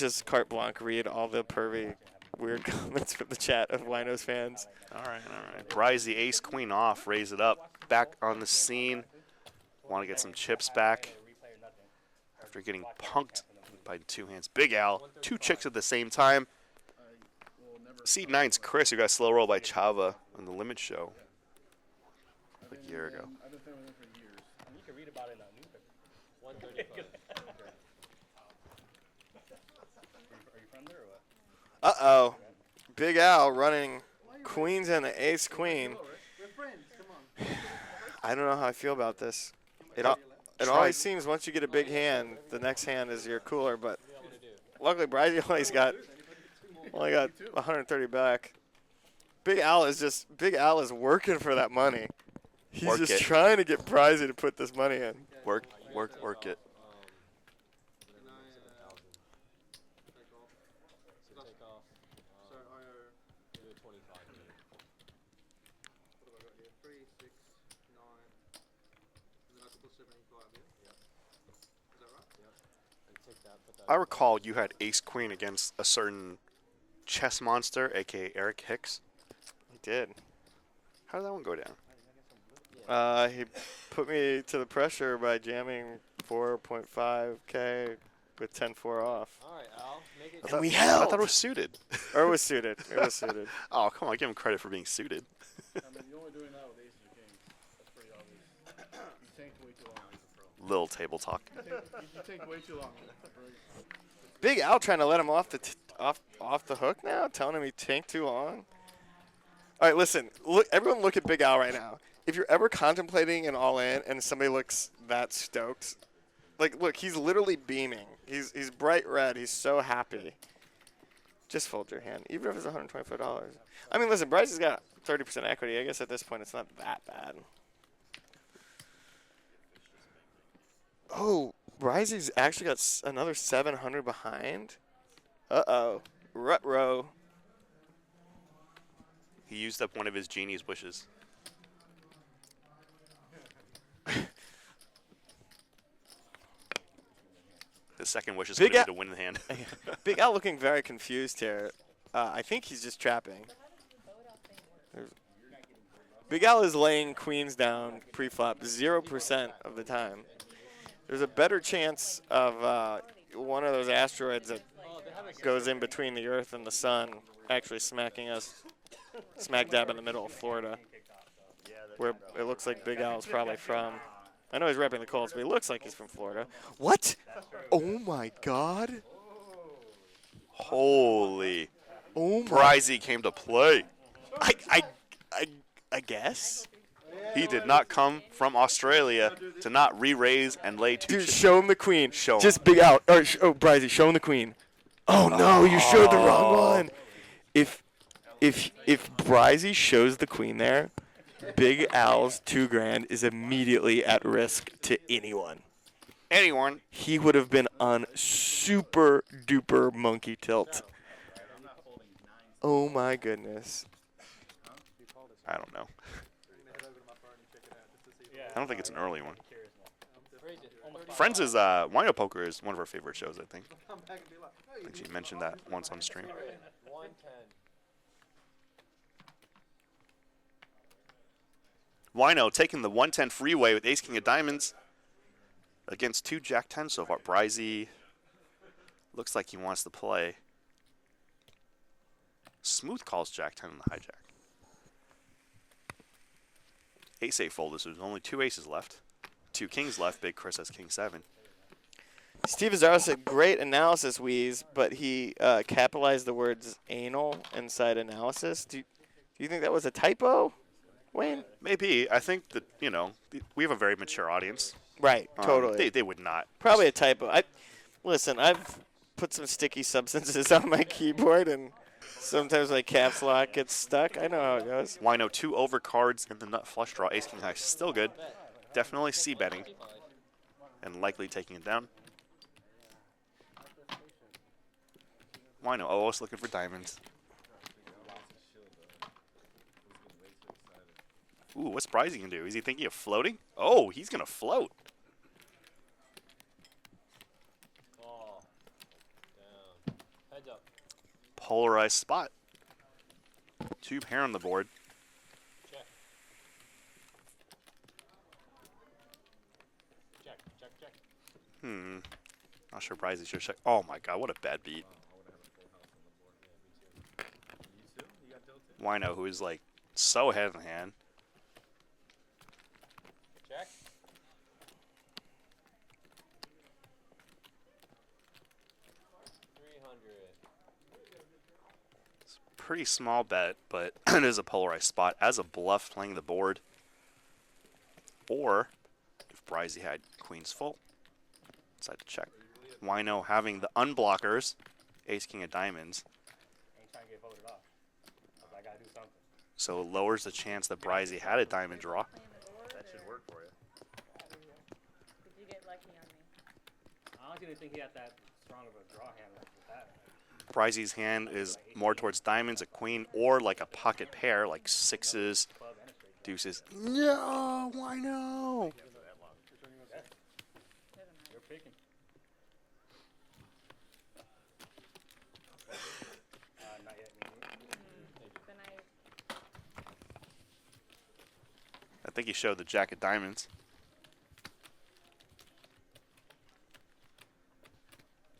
just carte blanche read all the pervy, weird comments from the chat of Wino's fans. All right. Bryzie, ace, queen off, raise it up. Back on the scene. Want to get some chips back after getting punked by 2 hands. Big Al, 2 chicks at the same time. Seed 9's Chris, who got slow roll by Chava on the Limit Show a year ago. You can read about it in a newspaper. 135. Are you from there or what? Uh-oh. Big Al running queens and the ace queen. I don't know how I feel about this. It always seems once you get a big hand, the next hand is your cooler, but luckily Bryzie only got 130 back. Big Al is working for that money. He's just trying to get Bryzie to put this money in. Work it. I recall you had ace queen against a certain chess monster, aka Eric Hicks. He did. How did that one go down? He put me to the pressure by jamming 4.5K with 10-4 off. All right, Al. Make it. And we held. I thought it was suited. Or it was suited. It was suited. Oh, come on. Give him credit for being suited. I mean, you're only doing that with aces or kings. That's pretty obvious. You tanked way too long. Little table talk. You tanked way too long. Big Al trying to let him off the hook now, telling him he tanked too long. All right, listen. Look, everyone, look at Big Al right now. If you're ever contemplating an all-in and somebody looks that stoked, like, look, he's literally beaming. He's bright red. He's so happy. Just fold your hand, even if it's $125. I mean, listen, Bryce has got 30% equity. I guess at this point it's not that bad. Oh, Bryzie's actually got another 700 behind. Uh-oh. Rut-row. He used up one of his genie's wishes. His second wish is going to be to win the hand. Big Al looking very confused here. I think he's just trapping. Big Al is laying queens down pre-flop 0% of the time. There's a better chance of one of those asteroids that goes in between the Earth and the Sun actually smacking us smack dab in the middle of Florida, where it looks like Big Al is probably from. I know he's repping the Colts, but he looks like he's from Florida. What? Oh, my God. Holy. Oh, my. Bryzie came to play. I guess. He did not come from Australia to not re-raise and lay 2 Dude, chips. show him the queen. Show him. Just Big Al. Or, Bryzie, show him the queen. Oh, no, you showed the wrong one. If Bryzie shows the queen there, Big Al's $2,000 is immediately at risk to anyone. Anyone. He would have been on super duper monkey tilt. Oh my goodness. I don't know. I don't think it's an early one. Friends is Wino Poker is one of our favorite shows, I think. I think she mentioned that once on stream. 110. Wino taking the 110 freeway with ace king of diamonds against 2 jack 10 so far. Bryzie looks like he wants to play. Smooth calls jack 10 in the hijack. Ace 8 fold. There's only 2 aces left. 2 kings left. Big Chris has king 7. Steve Azaro said, great analysis, Weez, but he capitalized the words anal inside analysis. Do you think that was a typo, Wayne? Maybe. I think that, you know, we have a very mature audience. Right, totally. They would not. Probably a typo. Listen, I've put some sticky substances on my keyboard, and sometimes my caps lock gets stuck. I know how it goes. Wino 2 overcards in the nut flush draw. Ace king high still good. Definitely c-betting and likely taking it down. Wino always looking for diamonds. Ooh, what's Bryzie gonna do? Is he thinking of floating? Oh, he's gonna float. Heads up. Polarized spot. 2 pair on the board. Check. Check. Check. Check. Not sure Bryzie should check. Oh my god, what a bad beat. Wino, who is like so ahead of the hand. Check. Pretty small bet, but it is a polarized spot as a bluff playing the board. Or if Bryzie had queens full, decide to check. Wino having the unblockers, ace king of diamonds, Ain't trying to get voted off. I gotta do something. so it lowers the chance that Bryzie had a diamond draw. That should work for you. Did you get lucky on me? I honestly didn't think he had that strong of a draw hand with that. Bryzie's hand is more towards diamonds, a queen, or like a pocket pair, like sixes, Club and a straight. deuces. No, Wino. You're picking. Not yet. Then I think he showed the jack of diamonds.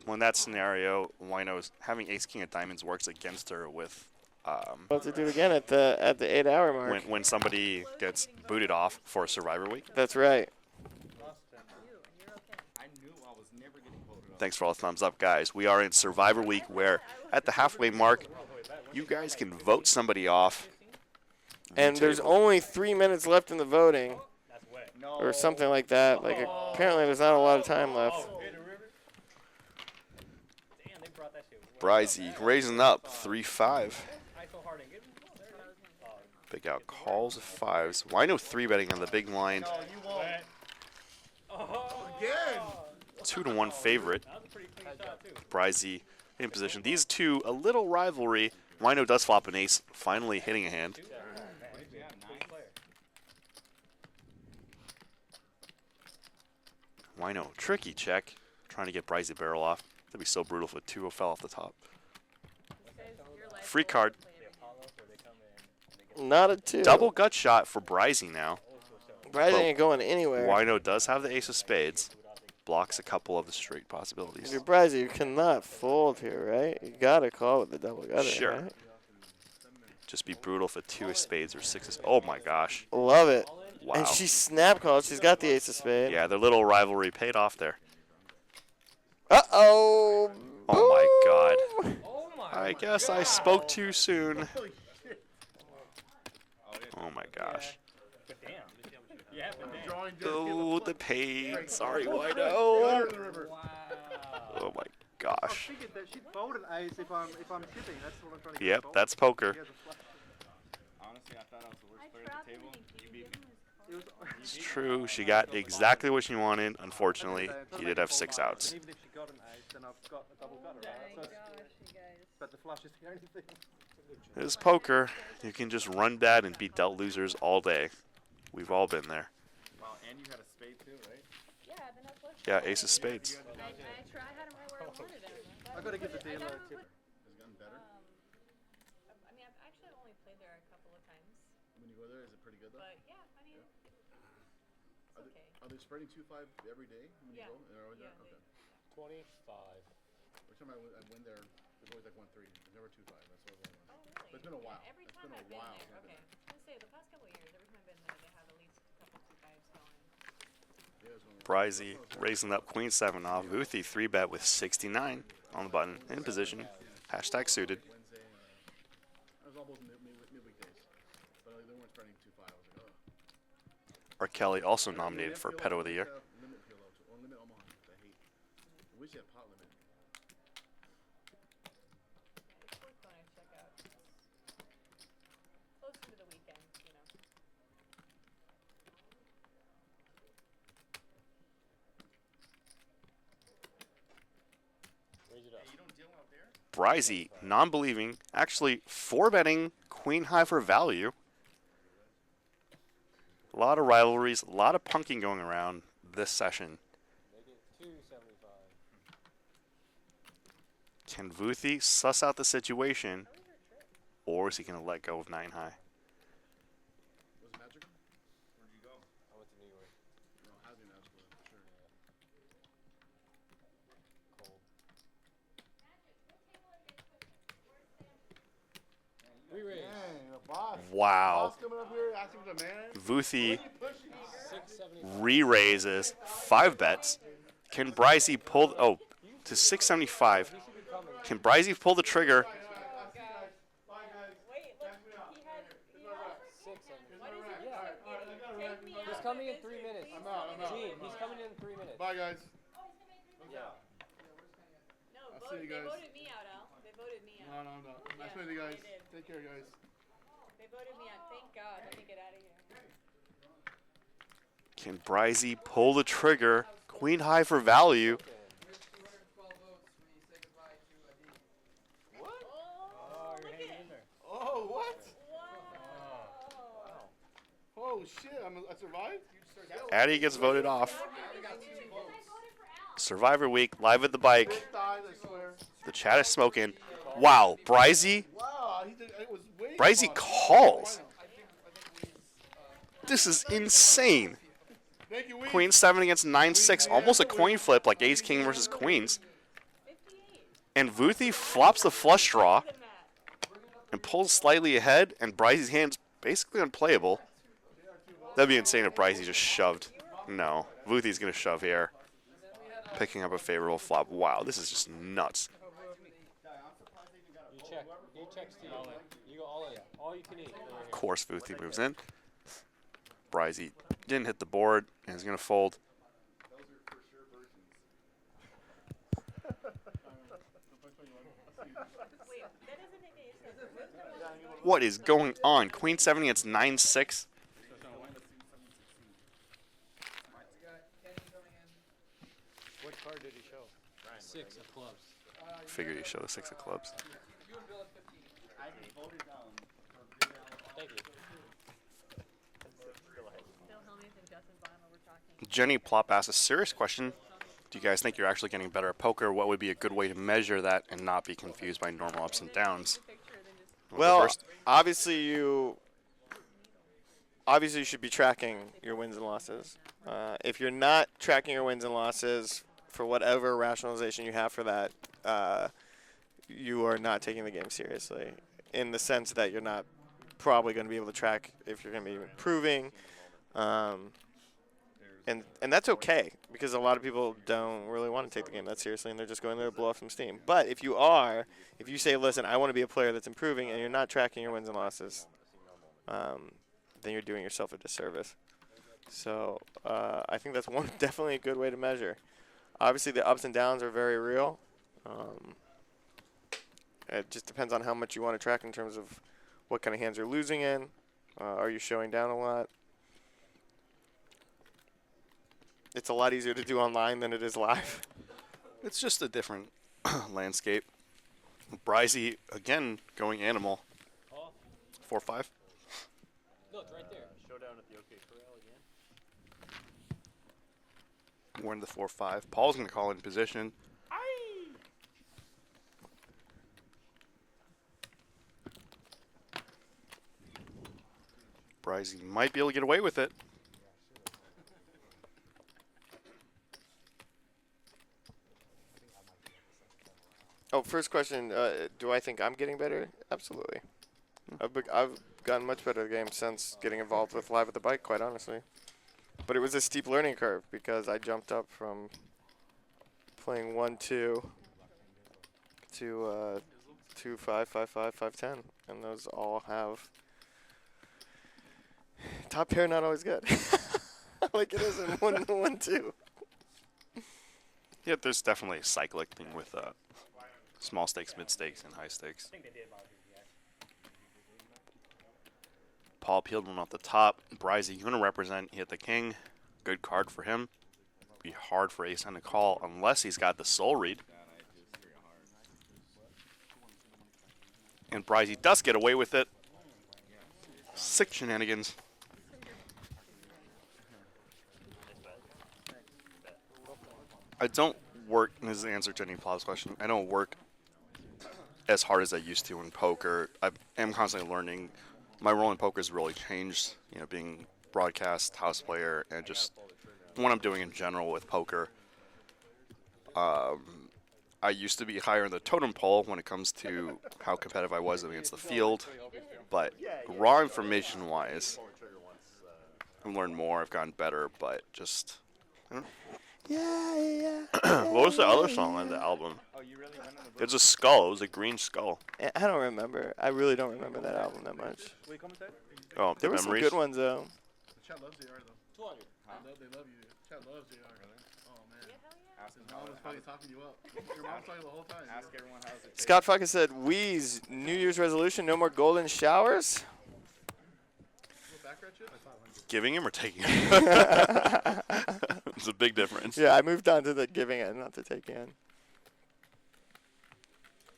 Well, in that scenario, Wino's having ace king of diamonds works against her with About to do it again at the 8-hour mark. when somebody gets booted off for Survivor Week. That's right. I knew I was never getting voted off. Thanks for all the thumbs up, guys. We are in Survivor Week where at the halfway mark, you guys can vote somebody off. And there's Table. only 3 minutes left in the voting, That's wet. or something like that. Like apparently there's not a lot of time left. Hit the river. Damn, they brought that shit. Bryzie raising up 3-5. I so hard and get Big out calls of fives. Wino 3-betting on the big line. wet. Oh, Again! 2-1 favorite. that was a pretty clean shot too. Bryzie in position. These two, a little rivalry. Wino does flop an ace, finally hitting a hand. Wino, tricky check. Trying to get Bryzie barrel off. That'd be so brutal if a 2 fell off the top. Free card. Not a 2. Double gut shot for Bryzie now. Bryzie ain't going anywhere. Wino does have the ace of spades. Blocks a couple of the straight possibilities. If you're Bryzie, you cannot fold here, right? You gotta call with the double gutter, Sure. right? Just be brutal for 2 of spades or 6 of. Oh my gosh. Love it. Wow. And she snap called. She's got the ace of spades. Yeah, their little rivalry paid off there. Uh-oh. Oh my god. Oh my. I guess I spoke too soon. Oh my gosh. But damn. Yeah, but damn. Drawing just Oh, the pain. Sorry, Water Wino. in the river. Wow. Oh my I gosh. figured that she'd fold an ace if I'm shipping. That's what I'm trying to get. Yep, fold. that's poker. She has a flush. Honestly, I thought I was the worst player at the table. You beat me. It was, It's true. She got exactly what she wanted. Unfortunately, he did have 6 outs. And even if she got an ace, then I've got a double gutter, right? So but the flush is the only thing. It is poker. You can just run bad and beat dealt losers all day. We've all been there. Wow, and you had a spade too, right? Yeah, ace of spades. I had him right where I wanted him. I got to give the dealer a tip. Has it gotten better? I mean, I've actually only played there a couple of times, When you go there, is it pretty good though? but yeah, I mean, it's Are they, okay. are they spreading 2-5 every day when Yeah. you go? They're always Yeah, there? Okay. 25. Every time I win there, there's always like 1-3. There's never 2-5. That's what it was. Oh, really? But it's been a Yeah, while. every It's time been a I've been while there. since I've been Okay. I was gonna say the past couple of years, every time I've been there, they have at least a couple 2-5s going. Yeah, it's one of Bryzie raising up queen 7 off. Vuthi 3-bet with 69 on the button in position. Hashtag suited. Wednesday. I was almost midweek days. But they weren't spreading 2-5. I was like, oh. R. Kelly also nominated for Pedo of the Year. Limit PLO, or Limit Omaha, which I hate. I wish they had pot limit. Yeah, it's worth going to check out. Closer to the weekend, you know. Raise it up. Bryzie, non-believing, actually 4-betting queen high for value. A lot of rivalries, a lot of punking going around this session. Make it 275. Can Vuthi suss out the situation, or is he going to let go of 9 high? Was it magical? Where'd you go? I went to New York. No, it has to be magical for sure. Cold. Re-raise. Dang, the boss. Wow. Boss coming up here asking for the man. Vuthi 675. re-raises 5 bets. Can Bryzie pull? Oh, to 675. He should be coming. Can Bryzie pull the trigger? Wait, look, he has 675. what is it? Yeah. Take me out. He's coming in 3 minutes. I'm out. Gene, he's coming in 3 minutes. Bye, guys. Yeah. No, see you they guys. voted me out, Al. They voted me out. No. Nice meeting you guys. they did. Take care, guys. They voted me out. Thank God. Let me get out of here. Can Bryzie pull the trigger? Queen high for value. Oh, Oh, you're look hanging at in there. Oh, what? Wow. Oh, shit. I survived? Addy gets voted off. Survivor Week, live at the bike. Died, I swear. The chat is smoking. Wow, Bryzie. Wow, it was way Bryzie fun. calls. This is insane. Thank you, Weez. Queen 7 against 9-6. Almost a coin flip like Ace King versus Queens. 58. And Vuthi flops the flush draw Look at that. and pulls slightly ahead. And Bryzie's hand's basically unplayable. That'd be insane if Bryzie just shoved. No, Vuthi's going to shove here. Picking up a favorable flop. Wow, this is just nuts. You check. You check Steve. You go all in. All you can eat. Of course, Vuthi moves in. Bryzie didn't hit the board and is going to fold. Wait, that doesn't make any sense. What is going on? Queen 7 against 9-6. What card did he show? 6 of clubs. Figured he showed the 6 of clubs. Thank you. Phil Hellmuth and Justin Bonham were talking. Jenny Plop asked a serious question. Do you guys think you're actually getting better at poker? What would be a good way to measure that and not be confused by normal ups and downs? Well, obviously you should be tracking your wins and losses. If you're not tracking your wins and losses, for whatever rationalization you have for that, you are not taking the game seriously. In the sense that you're not probably going to be able to track if you're going to be improving, and that's okay because a lot of people don't really want to take the game that seriously and they're just going there to blow off some steam. But if you say, listen, I want to be a player that's improving, and you're not tracking your wins and losses, then you're doing yourself a disservice. So I think that's definitely a good way to measure. Obviously, the ups and downs are very real. It just depends on how much you want to track in terms of what kind of hands you're losing in. Are you showing down a lot? It's a lot easier to do online than it is live. It's just a different landscape. Bryzie, again, going animal. 4-5. No, it's right there. Showdown at the OK Corral again. We're in the 4-5. Paul's going to call in position. Bryzie might be able to get away with it. Oh, first question, do I think I'm getting better? Absolutely. I've gotten much better at the game since getting involved with Live at the Bike, quite honestly. But it was a steep learning curve because I jumped up from playing 1-2 to 2-5, 5-5, 5-10. And those all have top pair not always good. Like it is in 1-2. Yeah, there's definitely a cyclic thing with small stakes, mid stakes, and high stakes. I think they did about it, yeah. Paul peeled one off the top. Bryzie going to represent. He hit the king. Good card for him. Be hard for Ace to call unless he's got the soul read. And Bryzie does get away with it. 6 shenanigans. I don't work, and this is the answer to Jenny Plow's question, I don't work as hard as I used to in poker. I am constantly learning. My role in poker has really changed, being broadcast, house player, and just what I'm doing in general with poker. I used to be higher in the totem pole when it comes to how competitive I was against the field, but raw information-wise, I've learned more, I've gotten better, but just... Yeah. What was the other song on the album? It's a skull. It was a green skull. I don't remember. I really don't remember that album that much. Oh, There the were some memories. good ones, though. The chat loves JR though. 200. They love you. The chat loves JR. Oh man. His mom was probably talking you up. Your mom's talking the whole time. Ask everyone how's it. Scott fucking said, Weez, New Year's resolution, no more golden showers? Giving him or taking him? It's a big difference. Yeah, I moved on to the giving it, not the taking it.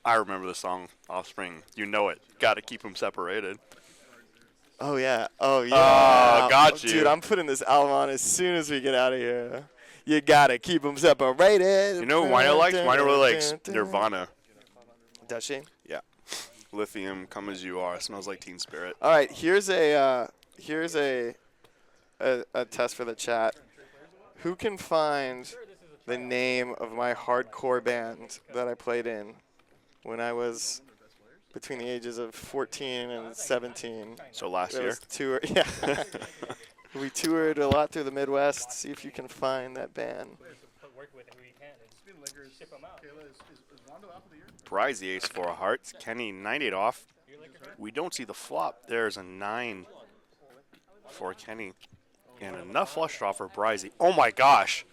I remember the song Offspring. You know it. Got to keep them separated. Oh, yeah. Oh, yeah. Oh, got you. Dude, I'm putting this album on as soon as we get out of here. You got to keep them separated. You know who Wino likes? Wino really likes Nirvana. Does she? Yeah. Lithium, Come As You Are. Smells like Teen Spirit. All right, here's a test for the chat. Who can find the name of my hardcore band that I played in when I was between the ages of 14 and 17? So last It year? was yeah. We toured a lot through the Midwest. See if you can find that band. Bryzie, ace 4 of hearts. Kenny, 98 off. We don't see the flop. There's a 9 for Kenny. And enough flush draw for Bryzie. Oh my gosh.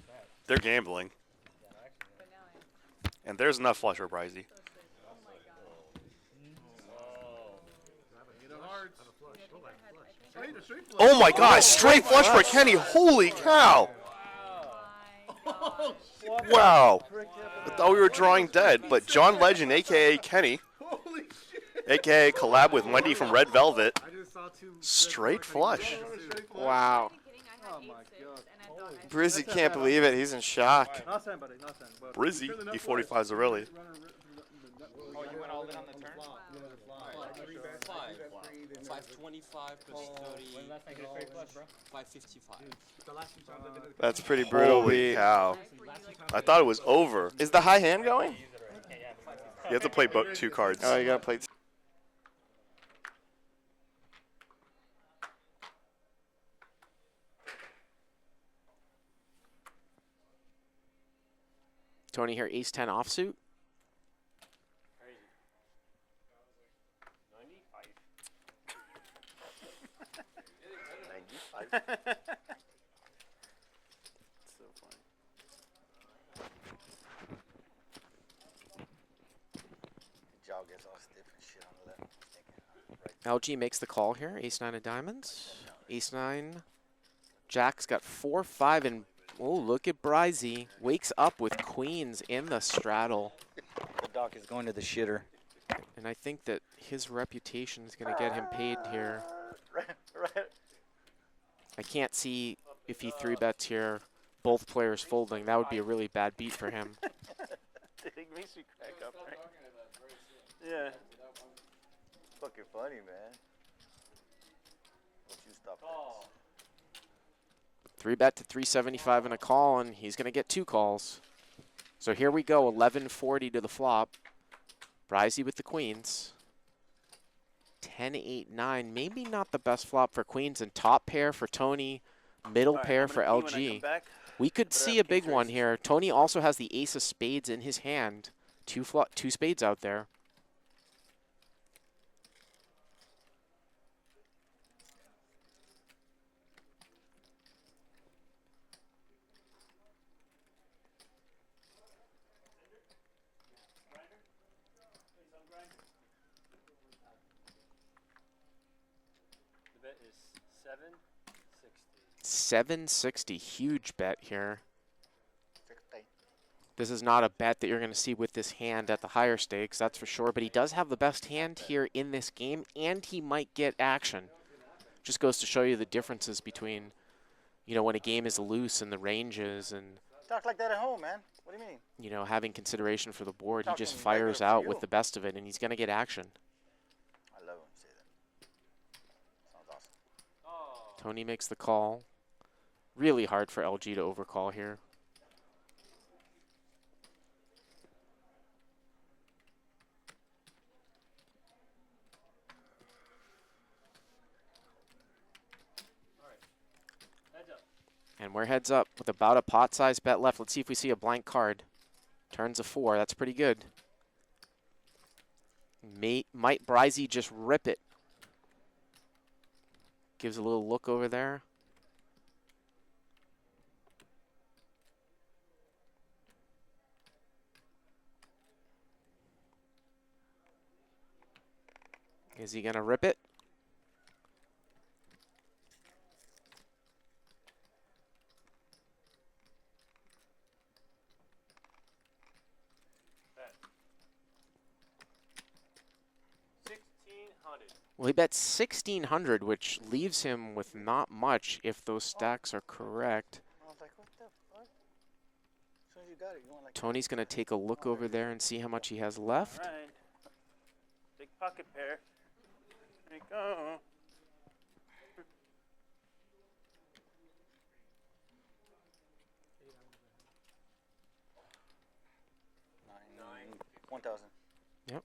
They're gambling. And there's enough flush for Bryzie. Oh my gosh, straight flush for Kenny. Holy cow. Wow. I thought we were drawing dead, but John Legend, a.k.a. Kenny, a.k.a. collab with Wendy from Red Velvet, straight flush. Wow. Bryzie can't believe it. He's in shock. Bryzie, E45's a really. Oh, you went all in on the turn? 525 plus 30. When last time you get a straight flush, bro? 555. That's pretty brutal. Holy cow. I thought it was over. Is the high hand going? You have to play 2 cards. Oh, you got to play. Tony here, ace-10 offsuit. So funny. Jaw gets all stiff and shit under that. LG makes the call here, ace-9 of diamonds. Ace-9. Jack's got 4, 5, and oh, look at Bryzie. Wakes up with queens in the straddle. The doc is going to the shitter. And I think that his reputation is going to get him paid here. Right. I can't see if he 3-bets here, both players folding. That would be a really bad beat for him. It makes me crack up, right? Yeah. Fucking funny, man. Don't you stop that. 3-bet to 375 and a call, and he's going to get 2 calls. So here we go, 1140 to the flop. Bryzie with the queens. 10-8-9, maybe not the best flop for queens, and top pair for Tony, middle pair for LG. We could see a big one here. Tony also has the ace of spades in his hand. 2 spades out there. The bet is 760. 760, huge bet here. This is not a bet that you're going to see with this hand at the higher stakes, that's for sure. But he does have the best hand here in this game, and he might get action. Just goes to show you the differences between, you know, when a game is loose and the ranges. And Talk like that at home, man. What do you mean? you know, having consideration for the board. He just Talking fires regular for out with you. the best of it, and he's going to get action. I love when you say that. Sounds awesome. Oh. Tony makes the call. Really hard for LG to overcall here. Heads up. And we're heads up with about a pot-sized bet left. Let's see if we see a blank card. Turns a 4. That's pretty good. Might Bryzie just rip it? Gives a little look over there. Is he going to rip it? Well, he bet 1,600, which leaves him with not much if those stacks are correct. I was like, what the fuck? As soon as you got it, you want like. Tony's going to take a look over there and see how much he has left. All right. Big pocket pair. There you go. Nine. 1,000. Yep.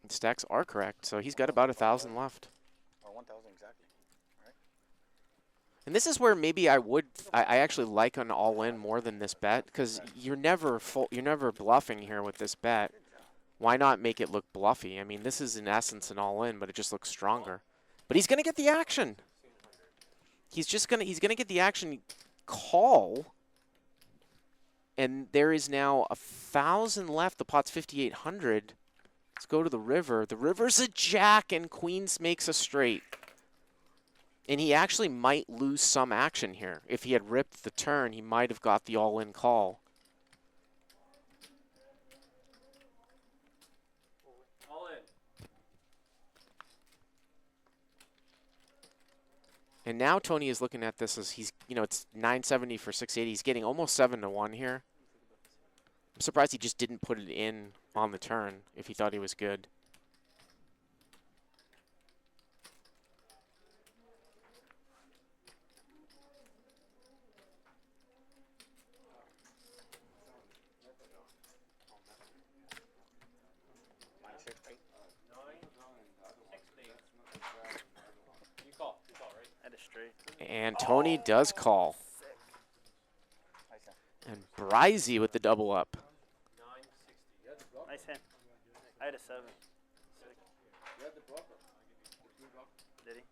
The stacks are correct, so he's got about 1,000 left. Or 1,000 exactly. And this is where maybe I actually like an all-in more than this bet, because you're never bluffing here with this bet. Why not make it look bluffy? I mean, this is in essence an all-in, but it just looks stronger. But he's gonna get the action. He's gonna get the action call. And there is now 1,000 left. The pot's 5,800. Let's go to the river. The river's a jack, and queens makes a straight. And he actually might lose some action here. If he had ripped the turn, he might have got the all-in call. All in. And now Tony is looking at this as he's, you know, it's 970 for 680. He's getting almost 7-1 here. I'm surprised he just didn't put it in on the turn if he thought he was good. You call, right? That is straight. And Tony does call. And Bryzie with the double up. 960. Nice hand. I had a 7. Sick. Did he?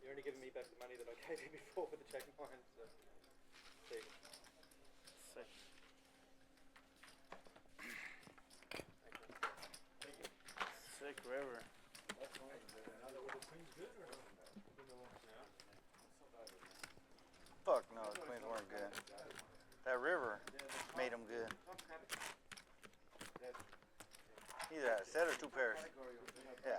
You're only giving me back the money that I gave you before for the checking line, so there you go. Sick. Sick river. Fuck no, the queens weren't good. That river made them good. Either a set or 2 pairs. Yeah.